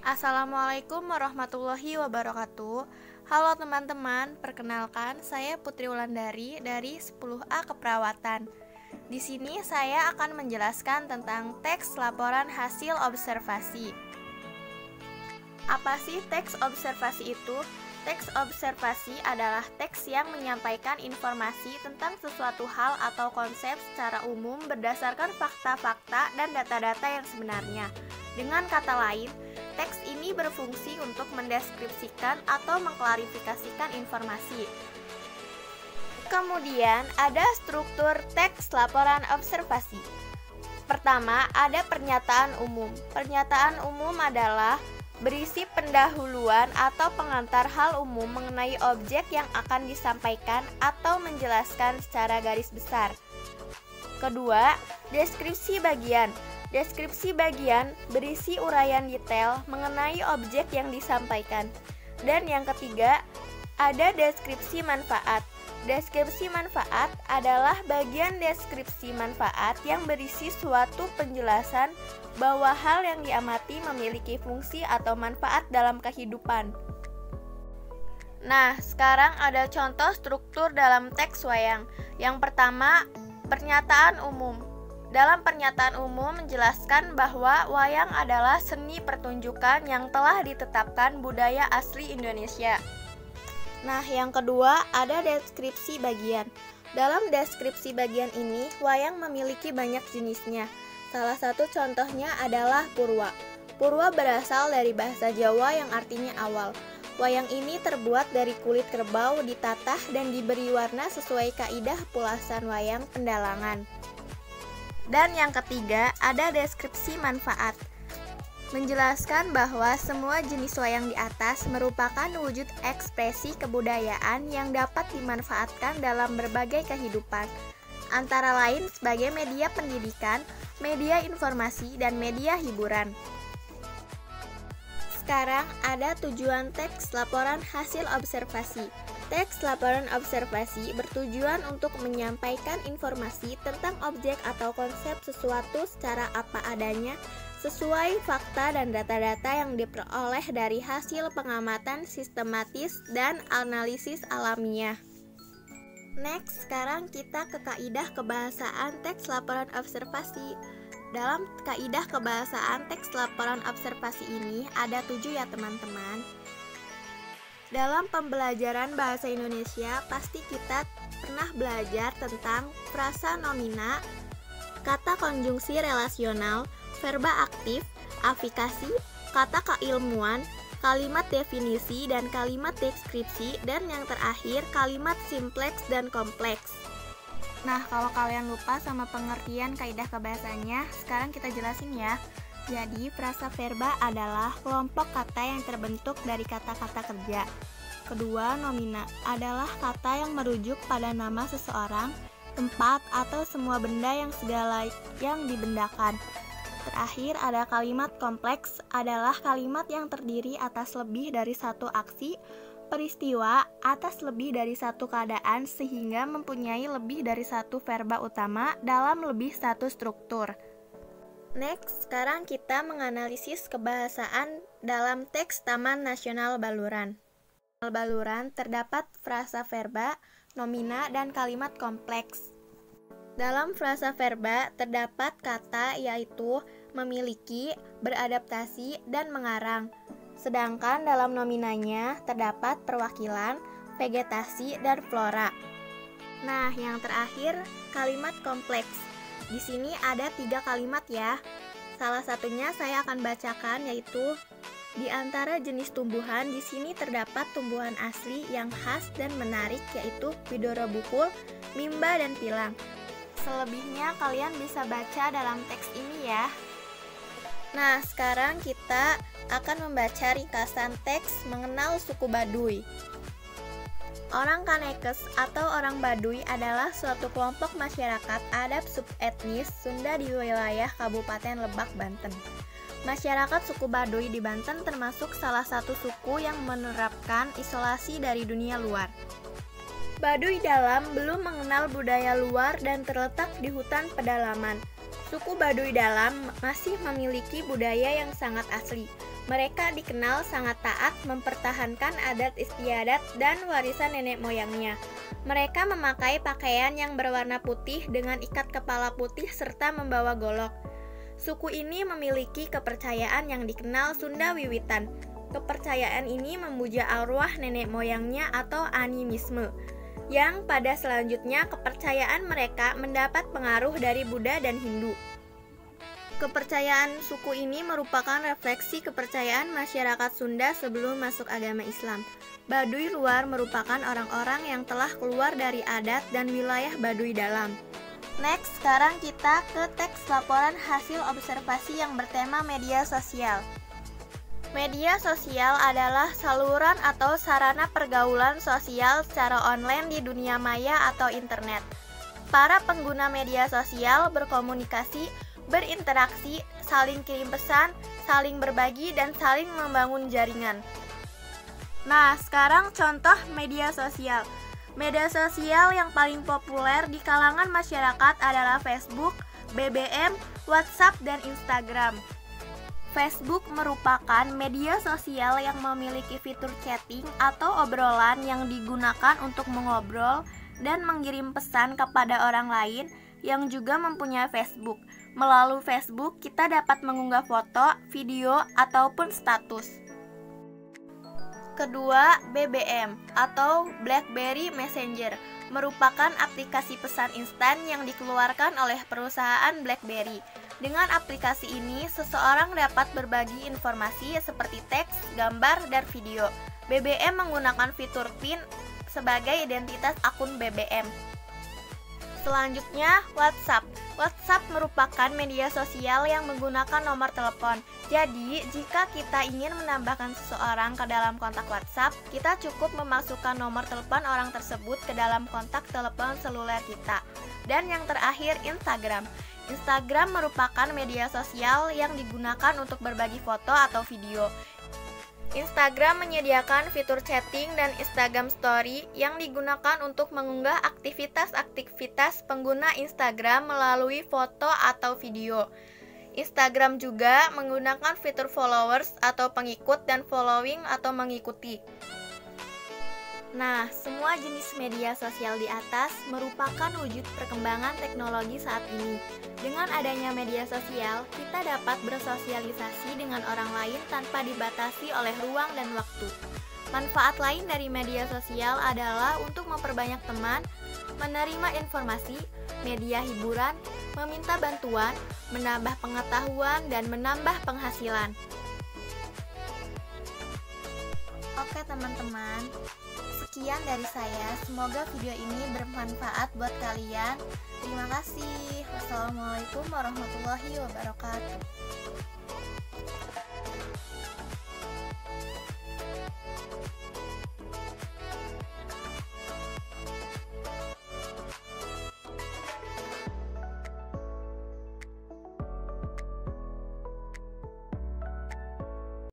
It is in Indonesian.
Assalamualaikum warahmatullahi wabarakatuh. Halo teman-teman, perkenalkan saya Putri Wulandari dari 10A Keperawatan. Di sini saya akan menjelaskan tentang teks laporan hasil observasi. Apa sih teks observasi itu? Teks observasi adalah teks yang menyampaikan informasi tentang sesuatu hal atau konsep secara umum berdasarkan fakta-fakta dan data-data yang sebenarnya. Dengan kata lain, teks ini berfungsi untuk mendeskripsikan atau mengklarifikasikan informasi. Kemudian ada struktur teks laporan observasi. Pertama, ada pernyataan umum. Pernyataan umum adalah berisi pendahuluan atau pengantar hal umum mengenai objek yang akan disampaikan atau menjelaskan secara garis besar. Kedua, deskripsi bagian. Deskripsi bagian berisi uraian detail mengenai objek yang disampaikan. Dan yang ketiga, ada deskripsi manfaat. Deskripsi manfaat adalah bagian deskripsi manfaat yang berisi suatu penjelasan bahwa hal yang diamati memiliki fungsi atau manfaat dalam kehidupan. Nah, sekarang ada contoh struktur dalam teks wayang. Yang pertama, pernyataan umum. Dalam pernyataan umum menjelaskan bahwa wayang adalah seni pertunjukan yang telah ditetapkan budaya asli Indonesia. Nah, yang kedua ada deskripsi bagian. Dalam deskripsi bagian ini, wayang memiliki banyak jenisnya. Salah satu contohnya adalah purwa. Purwa berasal dari bahasa Jawa yang artinya awal. Wayang ini terbuat dari kulit kerbau, ditatah dan diberi warna sesuai kaidah pulasan wayang pendalangan. Dan yang ketiga, ada deskripsi manfaat. Menjelaskan bahwa semua jenis wayang di atas merupakan wujud ekspresi kebudayaan yang dapat dimanfaatkan dalam berbagai kehidupan, antara lain sebagai media pendidikan, media informasi, dan media hiburan. Sekarang ada tujuan teks laporan hasil observasi. Teks laporan observasi bertujuan untuk menyampaikan informasi tentang objek atau konsep sesuatu secara apa adanya, sesuai fakta dan data-data yang diperoleh dari hasil pengamatan sistematis dan analisis alamiah. Next, sekarang kita ke kaidah kebahasaan teks laporan observasi. Dalam kaidah kebahasaan teks laporan observasi ini ada 7 ya teman-teman. Dalam pembelajaran bahasa Indonesia, pasti kita pernah belajar tentang frasa nomina, kata konjungsi relasional, verba aktif, afikasi, kata keilmuan, kalimat definisi dan kalimat deskripsi, dan yang terakhir kalimat simpleks dan kompleks. Nah, kalau kalian lupa sama pengertian kaidah kebahasaannya, sekarang kita jelasin ya. Jadi, frasa verba adalah kelompok kata yang terbentuk dari kata-kata kerja. Kedua, nomina adalah kata yang merujuk pada nama seseorang, tempat, atau semua benda yang segala yang dibendakan. Terakhir, ada kalimat kompleks adalah kalimat yang terdiri atas lebih dari satu aksi, peristiwa, atas lebih dari satu keadaan sehingga mempunyai lebih dari satu verba utama dalam lebih satu struktur. Next, sekarang kita menganalisis kebahasaan dalam teks Taman Nasional Baluran. Baluran terdapat frasa verba, nomina, dan kalimat kompleks. Dalam frasa verba terdapat kata yaitu memiliki, beradaptasi, dan mengarang. Sedangkan dalam nominanya terdapat perwakilan, vegetasi, dan flora. Nah, yang terakhir kalimat kompleks. Di sini ada 3 kalimat ya. Salah satunya saya akan bacakan yaitu di antara jenis tumbuhan di sini terdapat tumbuhan asli yang khas dan menarik yaitu bidoro bukul, mimba, dan pilang. Selebihnya kalian bisa baca dalam teks ini ya. Nah, sekarang kita akan membaca ringkasan teks mengenal suku Baduy. Orang Kanekes atau orang Baduy adalah suatu kelompok masyarakat adat subetnis Sunda di wilayah Kabupaten Lebak, Banten. Masyarakat suku Baduy di Banten termasuk salah satu suku yang menerapkan isolasi dari dunia luar. Baduy dalam belum mengenal budaya luar dan terletak di hutan pedalaman. Suku Baduy dalam masih memiliki budaya yang sangat asli. Mereka dikenal sangat taat mempertahankan adat istiadat dan warisan nenek moyangnya. Mereka memakai pakaian yang berwarna putih dengan ikat kepala putih serta membawa golok. Suku ini memiliki kepercayaan yang dikenal Sunda Wiwitan. Kepercayaan ini memuja arwah nenek moyangnya atau animisme, yang pada selanjutnya kepercayaan mereka mendapat pengaruh dari Buddha dan Hindu. Kepercayaan suku ini merupakan refleksi kepercayaan masyarakat Sunda sebelum masuk agama Islam. Baduy luar merupakan orang-orang yang telah keluar dari adat dan wilayah Baduy dalam. Next, sekarang kita ke teks laporan hasil observasi yang bertema media sosial. Media sosial adalah saluran atau sarana pergaulan sosial secara online di dunia maya atau internet. Para pengguna media sosial berkomunikasi, berinteraksi, saling kirim pesan, saling berbagi, dan saling membangun jaringan. Nah, sekarang contoh media sosial. Media sosial yang paling populer di kalangan masyarakat adalah Facebook, BBM, WhatsApp, dan Instagram. Facebook merupakan media sosial yang memiliki fitur chatting atau obrolan yang digunakan untuk mengobrol dan mengirim pesan kepada orang lain yang juga mempunyai Facebook. Melalui Facebook, kita dapat mengunggah foto, video, ataupun status. Kedua, BBM atau BlackBerry Messenger merupakan aplikasi pesan instan yang dikeluarkan oleh perusahaan BlackBerry. Dengan aplikasi ini, seseorang dapat berbagi informasi seperti teks, gambar, dan video. BBM menggunakan fitur PIN sebagai identitas akun BBM. Selanjutnya, WhatsApp. WhatsApp merupakan media sosial yang menggunakan nomor telepon. Jadi, jika kita ingin menambahkan seseorang ke dalam kontak WhatsApp, kita cukup memasukkan nomor telepon orang tersebut ke dalam kontak telepon seluler kita. Dan yang terakhir, Instagram. Instagram merupakan media sosial yang digunakan untuk berbagi foto atau video. Instagram menyediakan fitur chatting dan Instagram Story yang digunakan untuk mengunggah aktivitas-aktivitas pengguna Instagram melalui foto atau video. Instagram juga menggunakan fitur followers atau pengikut dan following atau mengikuti. Nah, semua jenis media sosial di atas merupakan wujud perkembangan teknologi saat ini. Dengan adanya media sosial, kita dapat bersosialisasi dengan orang lain tanpa dibatasi oleh ruang dan waktu. Manfaat lain dari media sosial adalah untuk memperbanyak teman, menerima informasi, media hiburan, meminta bantuan, menambah pengetahuan, dan menambah penghasilan. Oke teman-teman, sekian dari saya. Semoga video ini bermanfaat buat kalian. Terima kasih. Wassalamualaikum warahmatullahi wabarakatuh.